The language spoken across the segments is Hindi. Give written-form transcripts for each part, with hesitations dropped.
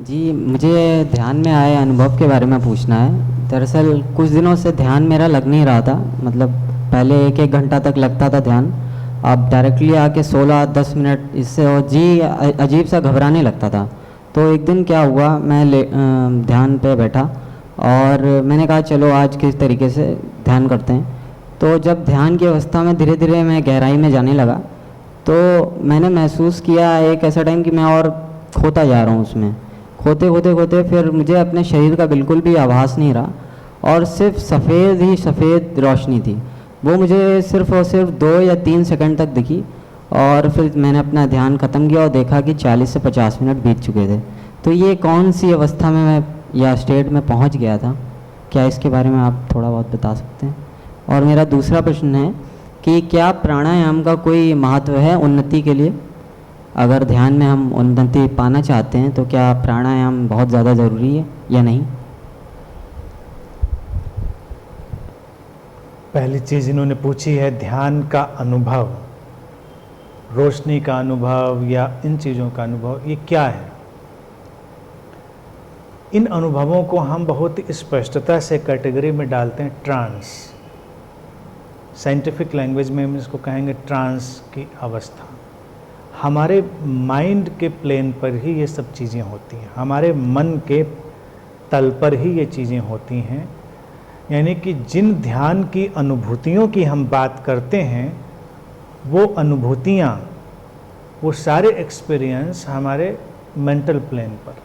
जी, मुझे ध्यान में आए अनुभव के बारे में पूछना है। दरअसल कुछ दिनों से ध्यान मेरा लग नहीं रहा था। मतलब पहले 1-1 घंटा तक लगता था ध्यान, अब डायरेक्टली आके 16-10 मिनट इससे और जी अजीब सा घबराने लगता था। तो एक दिन क्या हुआ, मैं ध्यान पे बैठा और मैंने कहा चलो आज किस तरीके से ध्यान करते हैं। तो जब ध्यान की अवस्था में धीरे धीरे मैं गहराई में जाने लगा, तो मैंने महसूस किया एक ऐसा टाइम कि मैं और खोता जा रहा हूँ उसमें। खोते खोते खोते फिर मुझे अपने शरीर का बिल्कुल भी आभास नहीं रहा, और सिर्फ सफ़ेद ही सफ़ेद रोशनी थी। वो मुझे सिर्फ और सिर्फ 2 या 3 सेकंड तक दिखी, और फिर मैंने अपना ध्यान ख़त्म किया और देखा कि 40 से 50 मिनट बीत चुके थे। तो ये कौन सी अवस्था में मैं या स्टेट में पहुंच गया था, क्या इसके बारे में आप थोड़ा बहुत बता सकते हैं? और मेरा दूसरा प्रश्न है कि क्या प्राणायाम का कोई महत्व है उन्नति के लिए? अगर ध्यान में हम उन्नति पाना चाहते हैं तो क्या प्राणायाम बहुत ज़्यादा ज़रूरी है या नहीं? पहली चीज़ इन्होंने पूछी है ध्यान का अनुभव, रोशनी का अनुभव या इन चीज़ों का अनुभव, ये क्या है? इन अनुभवों को हम बहुत ही स्पष्टता से कैटेगरी में डालते हैं ट्रांस। साइंटिफिक लैंग्वेज में हम इसको कहेंगे ट्रांस की अवस्था। हमारे माइंड के प्लेन पर ही ये सब चीज़ें होती हैं, हमारे मन के तल पर ही ये चीज़ें होती हैं। यानी कि जिन ध्यान की अनुभूतियों की हम बात करते हैं, वो अनुभूतियाँ, वो सारे एक्सपीरियंस हमारे मेंटल प्लेन पर,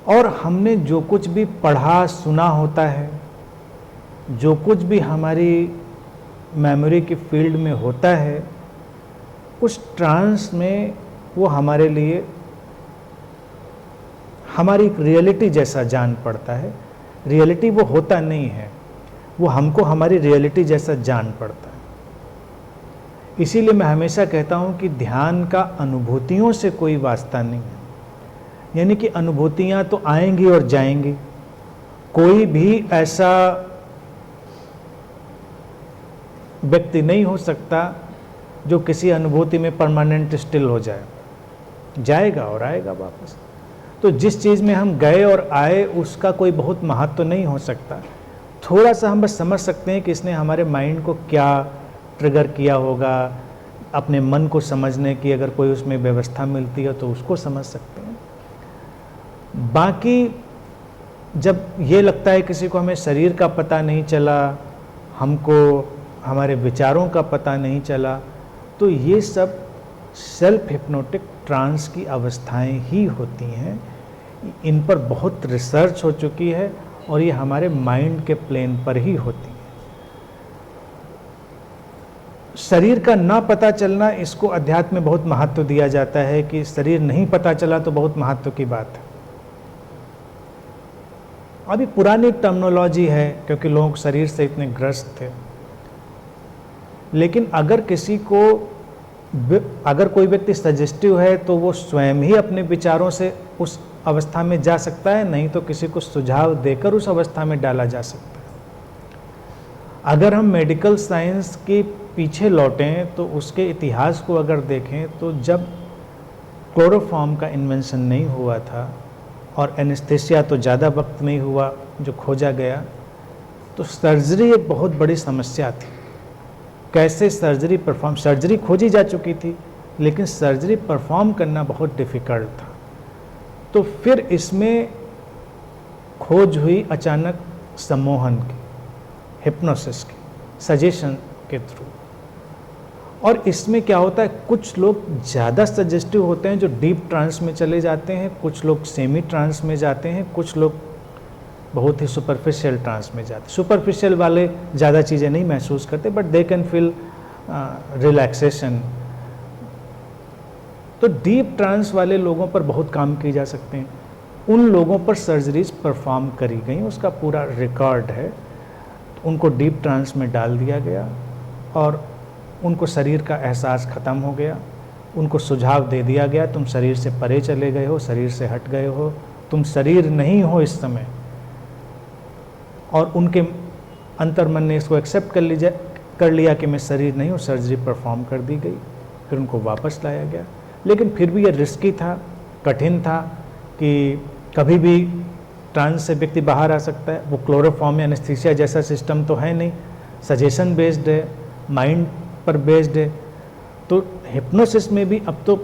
और हमने जो कुछ भी पढ़ा सुना होता है, जो कुछ भी हमारी मेमोरी की फील्ड में होता है, उस ट्रांस में वो हमारे लिए हमारी एक रियलिटी जैसा जान पड़ता है। रियलिटी वो होता नहीं है, वो हमको हमारी रियलिटी जैसा जान पड़ता है। इसीलिए मैं हमेशा कहता हूँ कि ध्यान का अनुभूतियों से कोई वास्ता नहीं है। यानी कि अनुभूतियाँ तो आएंगी और जाएंगी। कोई भी ऐसा व्यक्ति नहीं हो सकता जो किसी अनुभूति में परमानेंट स्टिल हो जाए, जाएगा और आएगा वापस। तो जिस चीज़ में हम गए और आए उसका कोई बहुत महत्व तो नहीं हो सकता। थोड़ा सा हम बस समझ सकते हैं कि इसने हमारे माइंड को क्या ट्रिगर किया होगा, अपने मन को समझने की अगर कोई उसमें व्यवस्था मिलती है तो उसको समझ सकते हैं। बाकी जब ये लगता है किसी को हमें शरीर का पता नहीं चला, हमको हमारे विचारों का पता नहीं चला, तो ये सब सेल्फ हिप्नोटिक ट्रांस की अवस्थाएं ही होती हैं। इन पर बहुत रिसर्च हो चुकी है और ये हमारे माइंड के प्लेन पर ही होती है। शरीर का ना पता चलना, इसको अध्यात्म में बहुत महत्व दिया जाता है कि शरीर नहीं पता चला तो बहुत महत्व की बात है। अभी पुरानी टर्मिनोलॉजी है क्योंकि लोग शरीर से इतने ग्रस्त थे, लेकिन अगर कोई व्यक्ति सजेस्टिव है तो वो स्वयं ही अपने विचारों से उस अवस्था में जा सकता है, नहीं तो किसी को सुझाव देकर उस अवस्था में डाला जा सकता है। अगर हम मेडिकल साइंस के पीछे लौटें तो उसके इतिहास को अगर देखें तो जब क्लोरोफॉर्म का इन्वेंशन नहीं हुआ था और एनेस्थेसिया तो ज़्यादा वक्त नहीं हुआ जो खोजा गया, तो सर्जरी एक बहुत बड़ी समस्या थी। कैसे सर्जरी खोजी जा चुकी थी, लेकिन सर्जरी परफॉर्म करना बहुत डिफ़िकल्ट था। तो फिर इसमें खोज हुई अचानक सम्मोहन की, हिप्नोसिस की, सजेशन के थ्रू। और इसमें क्या होता है, कुछ लोग ज़्यादा सजेस्टिव होते हैं जो डीप ट्रांस में चले जाते हैं, कुछ लोग सेमी ट्रांस में जाते हैं, कुछ लोग बहुत ही सुपरफिशियल ट्रांस में जाते हैं। सुपरफिशियल वाले ज़्यादा चीज़ें नहीं महसूस करते, but they can feel relaxation. तो डीप ट्रांस वाले लोगों पर बहुत काम किए जा सकते हैं। उन लोगों पर सर्जरीज परफॉर्म करी गई, उसका पूरा रिकॉर्ड है। उनको डीप ट्रांस में डाल दिया गया और उनको शरीर का एहसास ख़त्म हो गया। उनको सुझाव दे दिया गया, तुम शरीर से परे चले गए हो, शरीर से हट गए हो, तुम शरीर नहीं हो इस समय। और उनके अंतर्मन ने इसको एक्सेप्ट कर लिया कि मैं शरीर नहीं हूँ। सर्जरी परफॉर्म कर दी गई, फिर उनको वापस लाया गया। लेकिन फिर भी ये रिस्की था, कठिन था कि कभी भी ट्रांस से व्यक्ति बाहर आ सकता है। वो क्लोरोफॉर्म या एनेस्थीसिया जैसा सिस्टम तो है नहीं, सजेशन बेस्ड है, माइंड पर बेस्ड है। तो हिप्नोसिस में भी अब तो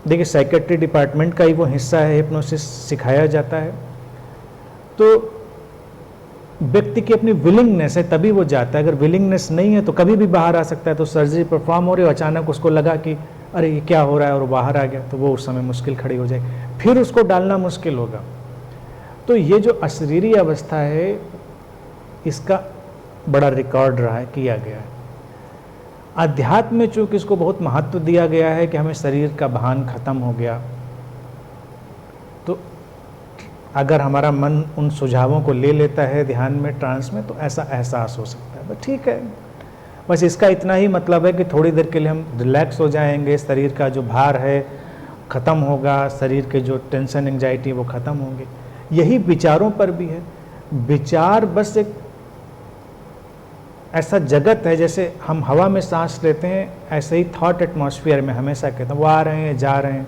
देखिए साइकेट्री डिपार्टमेंट का ही वो हिस्सा है, हिप्नोसिस सिखाया जाता है। तो व्यक्ति की अपनी विलिंगनेस है तभी वो जाता है, अगर विलिंगनेस नहीं है तो कभी भी बाहर आ सकता है। तो सर्जरी परफॉर्म हो रही है, अचानक उसको लगा कि अरे ये क्या हो रहा है और वो बाहर आ गया, तो वो उस समय मुश्किल खड़ी हो जाएगी, फिर उसको डालना मुश्किल होगा। तो ये जो अशरीरी अवस्था है इसका बड़ा रिकॉर्ड रहा है, किया गया है। अध्यात्म में चूंकि इसको बहुत महत्व दिया गया है कि हमें शरीर का भान खत्म हो गया, तो अगर हमारा मन उन सुझावों को ले लेता है ध्यान में, ट्रांस में, तो ऐसा एहसास हो सकता है। बस ठीक है, बस इसका इतना ही मतलब है कि थोड़ी देर के लिए हम रिलैक्स हो जाएंगे, शरीर का जो भार है ख़त्म होगा, शरीर के जो टेंशन एंजाइटी वो ख़त्म होंगे। यही विचारों पर भी है। विचार बस एक ऐसा जगत है, जैसे हम हवा में सांस लेते हैं, ऐसे ही थॉट एटमॉस्फेयर में हमेशा कहते हैं वो आ रहे हैं जा रहे हैं।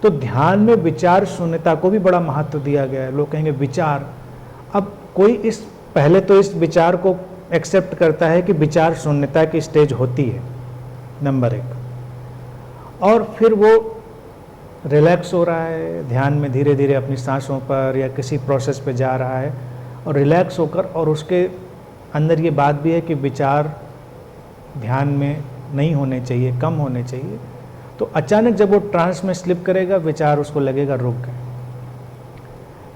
तो ध्यान में विचार शून्यता को भी बड़ा महत्व दिया गया है। लोग कहेंगे विचार, अब कोई इस पहले तो इस विचार को एक्सेप्ट करता है कि विचार शून्यता की स्टेज होती है, नंबर 1, और फिर वो रिलैक्स हो रहा है ध्यान में, धीरे धीरे अपनी सांसों पर या किसी प्रोसेस पे जा रहा है और रिलैक्स होकर, और उसके अंदर ये बात भी है कि विचार ध्यान में नहीं होने चाहिए, कम होने चाहिए। तो अचानक जब वो ट्रांस में स्लिप करेगा, विचार उसको लगेगा रुक गए,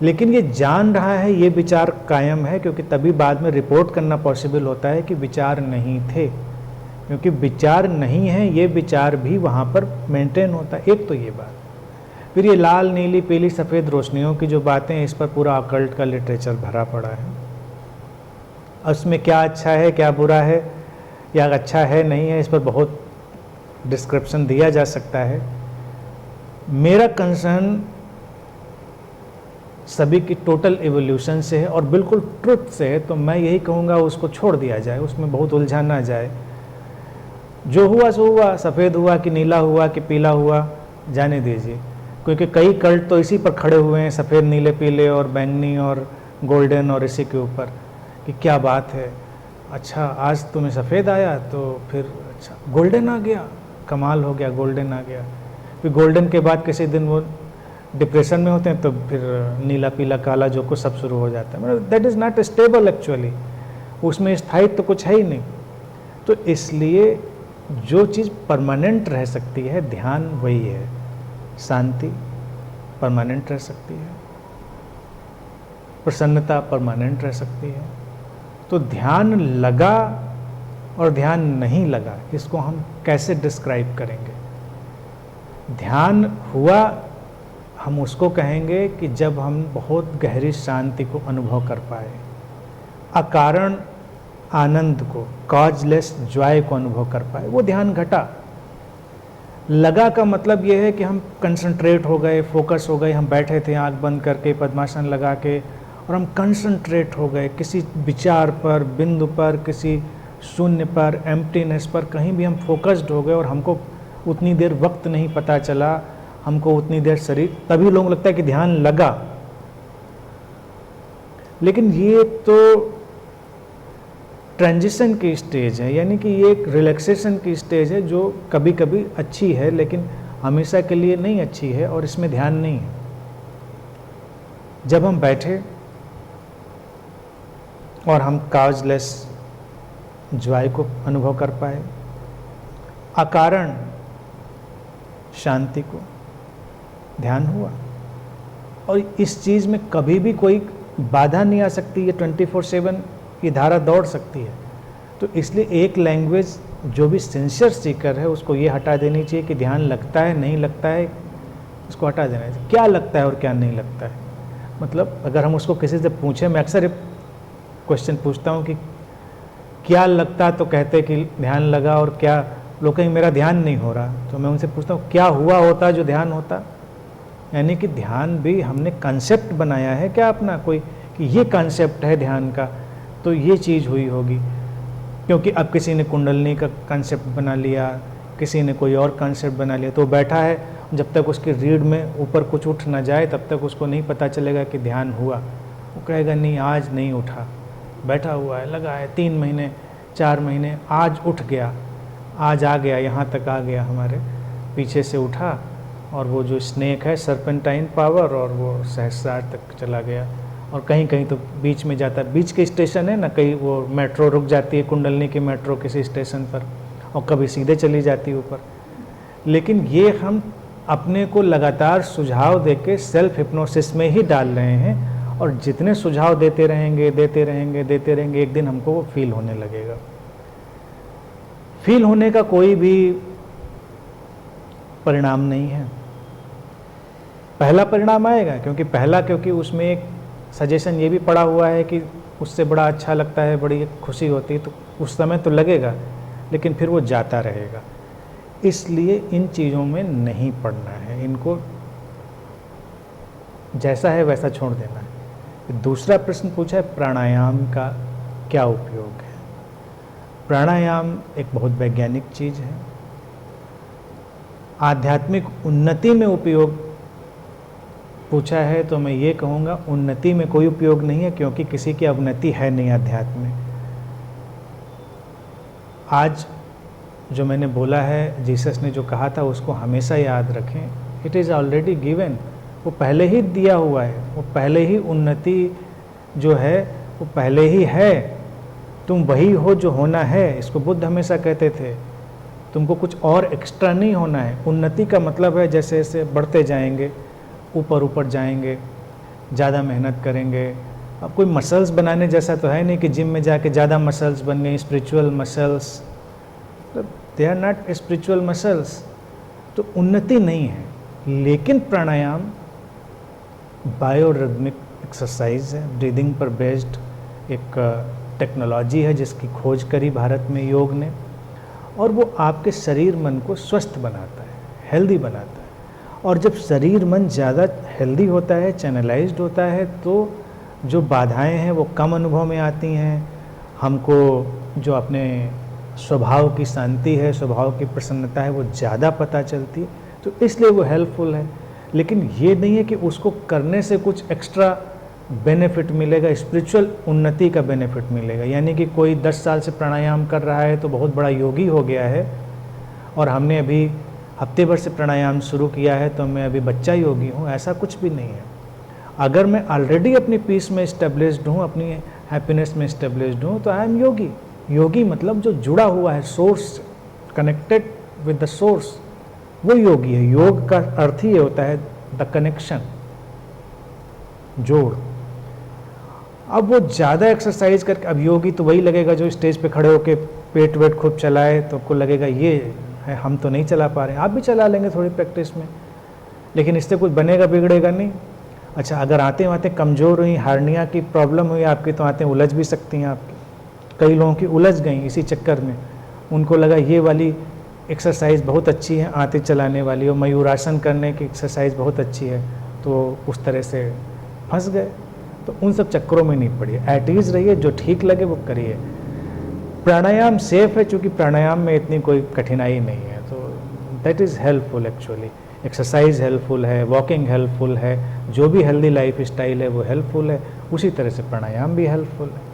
लेकिन ये जान रहा है ये विचार कायम है, क्योंकि तभी बाद में रिपोर्ट करना पॉसिबल होता है कि विचार नहीं थे। क्योंकि विचार नहीं है, ये विचार भी वहाँ पर मेंटेन होता है। एक तो ये बात, फिर ये लाल नीली पीली सफ़ेद रोशनियों की जो बातें, इस पर पूरा अकल्ट का लिटरेचर भरा पड़ा है। उसमें क्या अच्छा है क्या बुरा है या अच्छा है नहीं है, इस पर बहुत डिस्क्रिप्शन दिया जा सकता है। मेरा कंसर्न सभी की टोटल एवोल्यूशन से है और बिल्कुल ट्रुथ से है, तो मैं यही कहूँगा उसको छोड़ दिया जाए, उसमें बहुत उलझा ना जाए। जो हुआ सो हुआ, सफ़ेद हुआ कि नीला हुआ कि पीला हुआ, जाने दीजिए। क्योंकि कई कल्ट तो इसी पर खड़े हुए हैं, सफ़ेद नीले पीले और बैंगनी और गोल्डन, और इसी के ऊपर कि क्या बात है, अच्छा आज तुम्हें सफ़ेद आया तो फिर अच्छा गोल्डन आ गया, कमाल हो गया, गोल्डन आ गया। फिर गोल्डन के बाद किसी दिन वो डिप्रेशन में होते हैं, तो फिर नीला पीला काला जो कुछ सब शुरू हो जाता है। मतलब that is not stable actually, उसमें स्थायित्व तो कुछ है ही नहीं। तो इसलिए जो चीज़ परमानेंट रह सकती है, ध्यान वही है। शांति परमानेंट रह सकती है, प्रसन्नता परमानेंट रह सकती है। तो ध्यान लगा और ध्यान नहीं लगा, इसको हम कैसे डिस्क्राइब करेंगे? ध्यान हुआ, हम उसको कहेंगे कि जब हम बहुत गहरी शांति को अनुभव कर पाए, अकारण आनंद को, कॉजलेस जॉय को अनुभव कर पाए, वो ध्यान घटा। लगा का मतलब ये है कि हम कंसंट्रेट हो गए, फोकस हो गए, हम बैठे थे आंख बंद करके पद्मासन लगा के, और हम कंसंट्रेट हो गए किसी विचार पर, बिंदु पर, किसी शून्य पर, एम्प्टीनेस पर, कहीं भी हम फोकस्ड हो गए और हमको उतनी देर वक्त नहीं पता चला, हमको उतनी देर शरीर, तभी लोगों को लगता है कि ध्यान लगा। लेकिन ये तो ट्रांजिशन की स्टेज है, यानी कि ये एक रिलैक्सेशन की स्टेज है जो कभी कभी अच्छी है लेकिन हमेशा के लिए नहीं अच्छी है, और इसमें ध्यान नहीं है। जब हम बैठे और हम काउजलेस जॉय को अनुभव कर पाए, अकारण शांति को, ध्यान हुआ, और इस चीज़ में कभी भी कोई बाधा नहीं आ सकती, ये 24/7 ये धारा दौड़ सकती है। तो इसलिए एक लैंग्वेज जो भी सिंसियर सीकर है उसको ये हटा देनी चाहिए कि ध्यान लगता है नहीं लगता है, इसको हटा देना चाहिए। क्या लगता है और क्या नहीं लगता है, मतलब अगर हम उसको किसी से पूछें, मैं अक्सर क्वेश्चन पूछता हूँ कि क्या लगता, तो कहते कि ध्यान लगा, और क्या लोग कहीं मेरा ध्यान नहीं हो रहा, तो मैं उनसे पूछता हूँ क्या हुआ होता जो ध्यान होता। यानी कि ध्यान भी हमने कंसेप्ट बनाया है क्या अपना कोई, कि ये कंसेप्ट है ध्यान का, तो ये चीज़ हुई होगी। क्योंकि अब किसी ने कुंडलनी का कंसेप्ट बना लिया, किसी ने कोई और कंसेप्ट बना लिया, तो बैठा है जब तक उसकी रीढ़ में ऊपर कुछ उठ ना जाए तब तक उसको नहीं पता चलेगा कि ध्यान हुआ। वो कहेगा नहीं आज नहीं उठा, बैठा हुआ है, लगा है 3 महीने 4 महीने, आज उठ गया, आज आ गया, यहाँ तक आ गया, हमारे पीछे से उठा और वो जो स्नेक है सर्पेंटाइन पावर और वो सहस्रार तक चला गया। और कहीं कहीं तो बीच में जाता है, बीच के स्टेशन है ना, कहीं वो मेट्रो रुक जाती है, कुंडलनी की मेट्रो किसी स्टेशन पर, और कभी सीधे चली जाती है ऊपर। लेकिन ये हम अपने को लगातार सुझाव देके सेल्फ हिप्नोसिस में ही डाल रहे हैं, और जितने सुझाव देते रहेंगे देते रहेंगे देते रहेंगे, एक दिन हमको वो फील होने लगेगा। फील होने का कोई भी परिणाम नहीं है। पहला परिणाम आएगा क्योंकि उसमें एक सजेशन ये भी पड़ा हुआ है कि उससे बड़ा अच्छा लगता है, बड़ी खुशी होती है, तो उस समय तो लगेगा, लेकिन फिर वो जाता रहेगा। इसलिए इन चीज़ों में नहीं पड़ना है, इनको जैसा है वैसा छोड़ देना है। दूसरा प्रश्न पूछा है प्राणायाम का क्या उपयोग है। प्राणायाम एक बहुत वैज्ञानिक चीज़ है। आध्यात्मिक उन्नति में उपयोग पूछा है तो मैं ये कहूँगा उन्नति में कोई उपयोग नहीं है, क्योंकि किसी की अवनति है नहीं अध्यात्म में। आज जो मैंने बोला है, जीसस ने जो कहा था उसको हमेशा याद रखें। इट इज़ ऑलरेडी गिवन, वो पहले ही दिया हुआ है, वो पहले ही उन्नति जो है वो पहले ही है। तुम वही हो जो होना है, इसको बुद्ध हमेशा कहते थे। तुमको कुछ और एक्स्ट्रा नहीं होना है। उन्नति का मतलब है जैसे जैसे बढ़ते जाएंगे, ऊपर ऊपर जाएंगे, ज़्यादा मेहनत करेंगे। अब कोई मसल्स बनाने जैसा तो है नहीं कि जिम में जाके ज़्यादा मसल्स बन गए, spiritual muscles, they are not spiritual muscles. तो उन्नति नहीं है। लेकिन प्राणायाम बायोरिदमिक एक्सरसाइज है, ब्रीदिंग पर बेस्ड एक टेक्नोलॉजी है जिसकी खोज करी भारत में योग ने, और वो आपके शरीर मन को स्वस्थ बनाता है, हेल्दी बनाता है। और जब शरीर मन ज़्यादा हेल्दी होता है, चैनलाइज्ड होता है, तो जो बाधाएं हैं वो कम अनुभव में आती हैं। हमको जो अपने स्वभाव की शांति है, स्वभाव की प्रसन्नता है, वो ज़्यादा पता चलती है। तो इसलिए वो हेल्पफुल है। लेकिन ये नहीं है कि उसको करने से कुछ एक्स्ट्रा बेनिफिट मिलेगा, स्पिरिचुअल उन्नति का बेनिफिट मिलेगा। यानी कि कोई 10 साल से प्राणायाम कर रहा है तो बहुत बड़ा योगी हो गया है, और हमने अभी हफ्ते भर से प्राणायाम शुरू किया है तो मैं अभी बच्चा योगी हूँ, ऐसा कुछ भी नहीं है। अगर मैं ऑलरेडी अपनी पीस में इस्टेब्लिश्ड हूँ, अपनी हैप्पीनेस में इस्टेब्लिश्ड हूँ, तो आई एम योगी। योगी मतलब जो जुड़ा हुआ है source, connected with the source, वो योगी है। योग का अर्थ ही ये होता है द कनेक्शन, जोड़। अब वो ज़्यादा एक्सरसाइज करके, अब योगी तो वही लगेगा जो स्टेज पे खड़े होके पेट वेट खूब चलाए, तो आपको लगेगा ये है, हम तो नहीं चला पा रहे हैं। आप भी चला लेंगे थोड़ी प्रैक्टिस में, लेकिन इससे कुछ बनेगा बिगड़ेगा नहीं। अच्छा, अगर आते आते कमज़ोर हुई, हार्निया की प्रॉब्लम हुई आपकी, तो आते उलझ भी सकती हैं आपकी। कई लोगों की उलझ गई इसी चक्कर में, उनको लगा ये वाली एक्सरसाइज बहुत अच्छी है आते चलाने वाली, और मयूरासन करने की एक्सरसाइज बहुत अच्छी है, तो उस तरह से फंस गए। तो उन सब चक्करों में नहीं पड़िए, एट ईज रहिए, जो ठीक लगे वो करिए। प्राणायाम सेफ है क्योंकि प्राणायाम में इतनी कोई कठिनाई नहीं है, तो that is helpful actually. Exercise helpful है, वॉकिंग हेल्पफुल है, जो भी हेल्दी लाइफ स्टाइल है वो हेल्पफुल है, उसी तरह से प्राणायाम भी हेल्पफुल है।